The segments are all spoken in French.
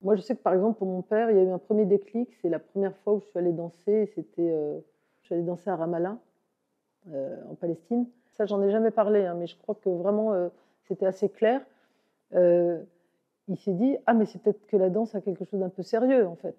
Moi, je sais que, par exemple, pour mon père, il y a eu un premier déclic. C'est la première fois où je suis allée danser et je suis allée danser à Ramallah, en Palestine. Ça, j'en ai jamais parlé, hein, mais je crois que vraiment, c'était assez clair. Heu, il s'est dit: «Ah, mais c'est peut-être que la danse a quelque chose d'un peu sérieux, en fait».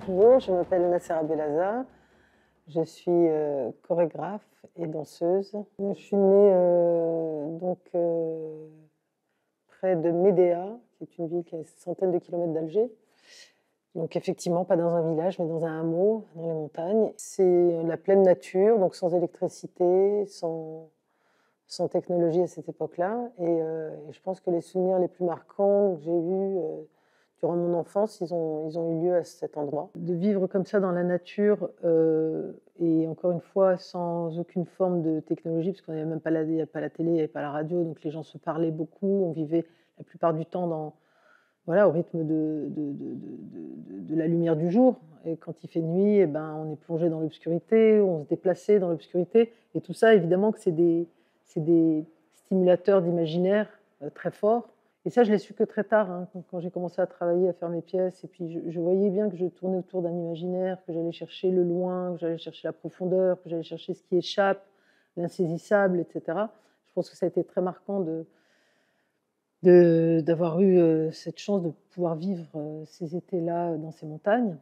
Bonjour, je m'appelle Nassera Belazar. Je suis chorégraphe et danseuse. Je suis née près de Médéa, qui est une ville qui est à une centaine de kilomètres d'Alger. Donc effectivement, pas dans un village, mais dans un hameau, dans les montagnes. C'est la pleine nature, donc sans électricité, sans technologie à cette époque-là. Et je pense que les souvenirs les plus marquants que j'ai eus durant mon enfance, ils ont eu lieu à cet endroit. De vivre comme ça dans la nature, et encore une fois, sans aucune forme de technologie, parce qu'il n'y avait même pas il n'y avait pas la télé, il n'y avait pas la radio, donc les gens se parlaient beaucoup, on vivait la plupart du temps voilà, au rythme de la lumière du jour. Et quand il fait nuit, eh ben, on est plongé dans l'obscurité, on se déplaçait dans l'obscurité. Et tout ça, évidemment, que c'est des stimulateurs d'imaginaire très forts. Et ça, je l'ai su que très tard, hein, quand j'ai commencé à travailler, à faire mes pièces. Et puis, je voyais bien que je tournais autour d'un imaginaire, que j'allais chercher le loin, que j'allais chercher la profondeur, que j'allais chercher ce qui échappe, l'insaisissable, etc. Je pense que ça a été très marquant d'avoir eu cette chance de pouvoir vivre ces étés-là dans ces montagnes.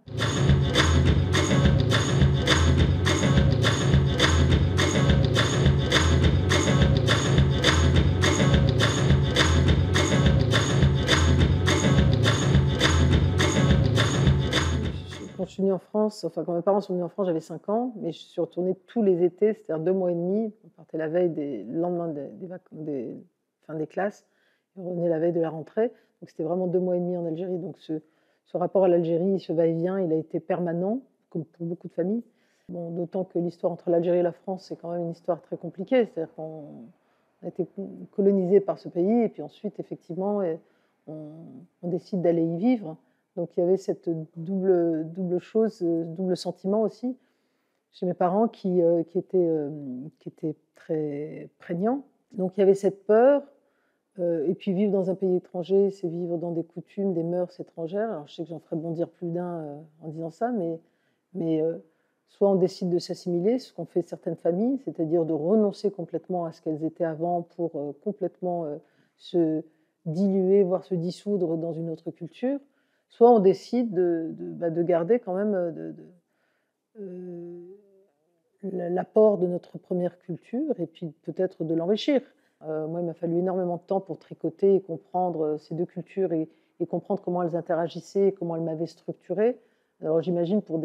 Quand je suis venue en France, enfin quand mes parents sont venus en France, j'avais 5 ans, mais je suis retournée tous les étés, c'est-à-dire 2 mois et demi. On partait la veille le lendemain des fin des classes, et on revenait la veille de la rentrée. Donc c'était vraiment 2 mois et demi en Algérie. Donc ce rapport à l'Algérie, ce va-et-vient, il a été permanent, comme pour beaucoup de familles. Bon, d'autant que l'histoire entre l'Algérie et la France, c'est quand même une histoire très compliquée. C'est-à-dire qu'on a été colonisé par ce pays, et puis ensuite, effectivement, on, on décide d'aller y vivre. Donc il y avait cette double chose, double sentiment aussi chez mes parents qui était très prégnant. Donc il y avait cette peur, et puis vivre dans un pays étranger, c'est vivre dans des coutumes, des mœurs étrangères. Alors je sais que j'en ferai bondir plus d'un en disant ça, mais soit on décide de s'assimiler, ce qu'ont fait certaines familles, c'est-à-dire de renoncer complètement à ce qu'elles étaient avant pour complètement se diluer, voire se dissoudre dans une autre culture. Soit on décide de garder quand même l'apport de notre première culture et puis peut-être de l'enrichir. Moi, il m'a fallu énormément de temps pour tricoter et comprendre ces deux cultures et comprendre comment elles interagissaient et comment elles m'avaient structurée. Alors j'imagine pour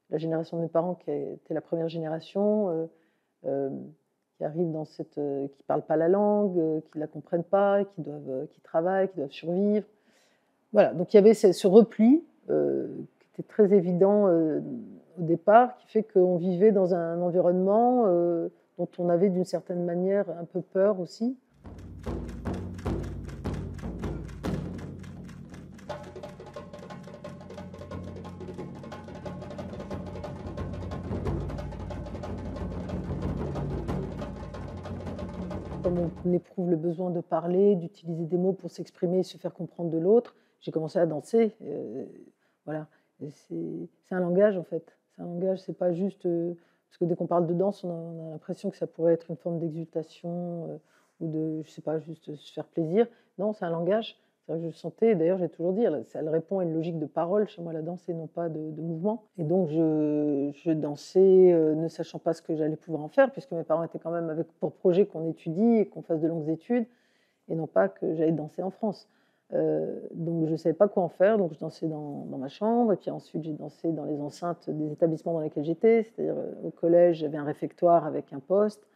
la génération de mes parents qui était la première génération, qui arrivent qui ne parlent pas la langue, qui ne la comprennent pas, qui travaillent, qui doivent survivre. Voilà, donc il y avait ce repli qui était très évident au départ, qui fait qu'on vivait dans un environnement dont on avait d'une certaine manière un peu peur aussi. Comme on éprouve le besoin de parler, d'utiliser des mots pour s'exprimer et se faire comprendre de l'autre, j'ai commencé à danser. Voilà. C'est un langage en fait. C'est un langage, c'est pas juste. Parce que dès qu'on parle de danse, on a l'impression que ça pourrait être une forme d'exultation ou de, je sais pas, juste se faire plaisir. Non, c'est un langage. C'est vrai que je sentais, d'ailleurs j'ai toujours dit, elle répond à une logique de parole chez moi, la danse, et non pas de mouvement. Et donc je dansais, ne sachant pas ce que j'allais pouvoir en faire, puisque mes parents étaient quand même avec pour projet qu'on étudie et qu'on fasse de longues études, et non pas que j'allais danser en France. Donc je ne savais pas quoi en faire, donc je dansais dans ma chambre, et puis ensuite j'ai dansé dans les enceintes des établissements dans lesquels j'étais, c'est-à-dire au collège j'avais un réfectoire avec un poste,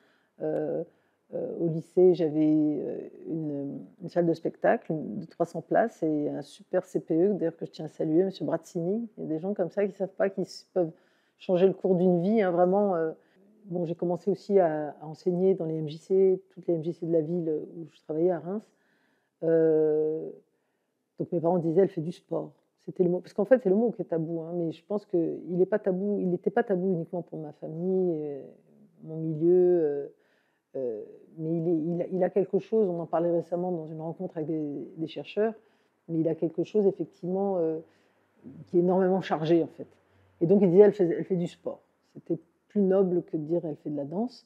au lycée j'avais une salle de spectacle de 300 places et un super CPE, d'ailleurs que je tiens à saluer, M. Brazzini. Il y a des gens comme ça qui ne savent pas qu'ils peuvent changer le cours d'une vie, hein, vraiment. Bon, j'ai commencé aussi à enseigner dans les MJC, toutes les MJC de la ville où je travaillais à Reims. Donc mes parents disaient: «Elle fait du sport». C'était le mot, parce qu'en fait, c'est le mot qui est tabou, hein, mais je pense qu'il n'est pas tabou, il n'était pas tabou uniquement pour ma famille, mon milieu, mais il a quelque chose, on en parlait récemment dans une rencontre avec des chercheurs, mais il a quelque chose effectivement, qui est énormément chargé, en fait. Et donc il disait: «Elle fait du sport». C'était plus noble que de dire: «Elle fait de la danse».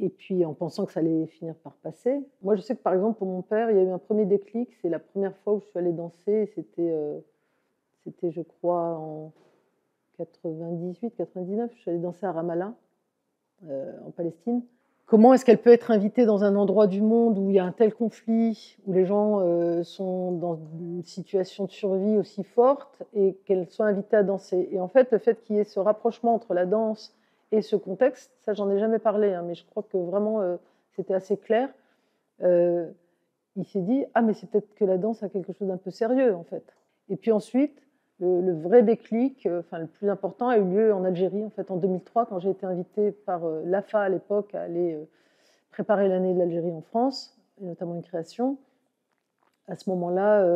Et puis en pensant que ça allait finir par passer. Moi, je sais que, par exemple, pour mon père, il y a eu un premier déclic. C'est la première fois où je suis allée danser. C'était, je crois, en 98-99. Je suis allée danser à Ramallah, en Palestine. Comment est-ce qu'elle peut être invitée dans un endroit du monde où il y a un tel conflit, où les gens sont dans une situation de survie aussi forte, et qu'elle soit invitée à danser? Et en fait, le fait qu'il y ait ce rapprochement entre la danse et ce contexte, ça, j'en ai jamais parlé, hein, mais je crois que vraiment, c'était assez clair. Il s'est dit: «Ah, mais c'est peut-être que la danse a quelque chose d'un peu sérieux, en fait». Et puis ensuite, le vrai déclic, enfin le plus important, a eu lieu en Algérie, en fait, en 2003, quand j'ai été invitée par, l'AFA à l'époque à aller, préparer l'année de l'Algérie en France, et notamment une création. À ce moment-là,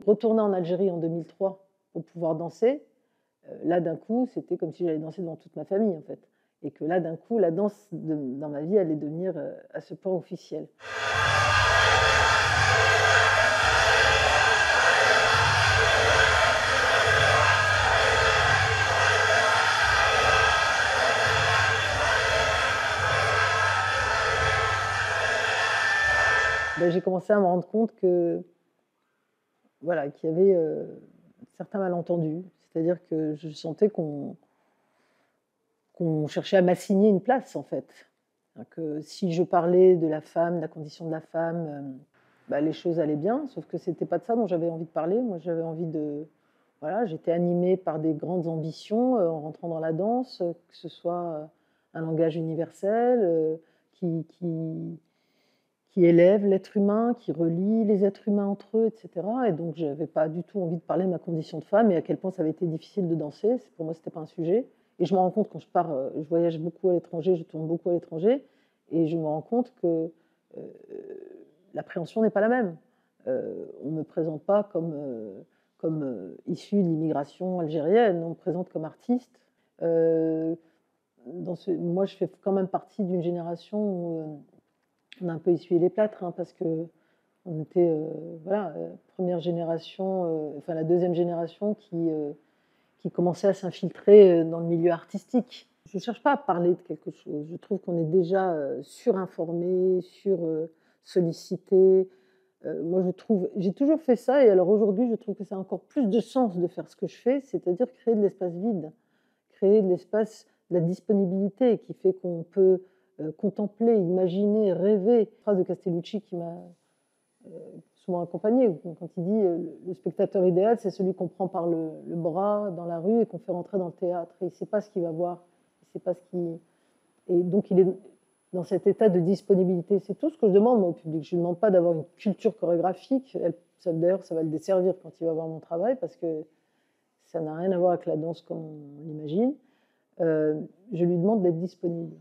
retourner en Algérie en 2003 pour pouvoir danser, là, d'un coup, c'était comme si j'allais danser devant toute ma famille, en fait, et que là, d'un coup, la danse dans ma vie allait devenir, à ce point officielle. Ben, j'ai commencé à me rendre compte que, voilà, qu'il y avait, certains malentendus. C'est-à-dire que je sentais qu'on cherchait à m'assigner une place, en fait. Que si je parlais de la femme, de la condition de la femme, bah, les choses allaient bien, sauf que c'était pas de ça dont j'avais envie de parler. Moi, j'avais envie de, voilà, j'étais animée par des grandes ambitions, en rentrant dans la danse, que ce soit, un langage universel, qui élève l'être humain, qui relie les êtres humains entre eux, et cetera. Et donc j'avais pas du tout envie de parler de ma condition de femme et à quel point ça avait été difficile de danser. Pour moi, c'était pas un sujet. Et je me rends compte quand je pars, je voyage beaucoup à l'étranger, je tourne beaucoup à l'étranger, et je me rends compte que, l'appréhension n'est pas la même. On me présente pas comme issue de l'immigration algérienne, on me présente comme artiste. Moi, je fais quand même partie d'une génération où, on a un peu essuyé les plâtres, hein, parce qu'on était, voilà, première génération, enfin la deuxième génération qui commençait à s'infiltrer, dans le milieu artistique. Je ne cherche pas à parler de quelque chose. Je trouve qu'on est déjà, surinformé, sollicité. Moi, j'ai toujours fait ça, et alors aujourd'hui, je trouve que ça a encore plus de sens de faire ce que je fais, c'est-à-dire créer de l'espace vide, créer de l'espace, de la disponibilité qui fait qu'on peut, contempler, imaginer, rêver. Une phrase de Castellucci qui m'a, souvent accompagnée, quand il dit, «Le spectateur idéal, c'est celui qu'on prend par le bras dans la rue et qu'on fait rentrer dans le théâtre, et il ne sait pas ce qu'il va voir, il sait pas ce qu'il», et donc il est dans cet état de disponibilité. C'est tout ce que je demande, moi, au public. Je ne lui demande pas d'avoir une culture chorégraphique. D'ailleurs, ça va le desservir quand il va voir mon travail, parce que ça n'a rien à voir avec la danse comme on l'imagine. Je lui demande d'être disponible.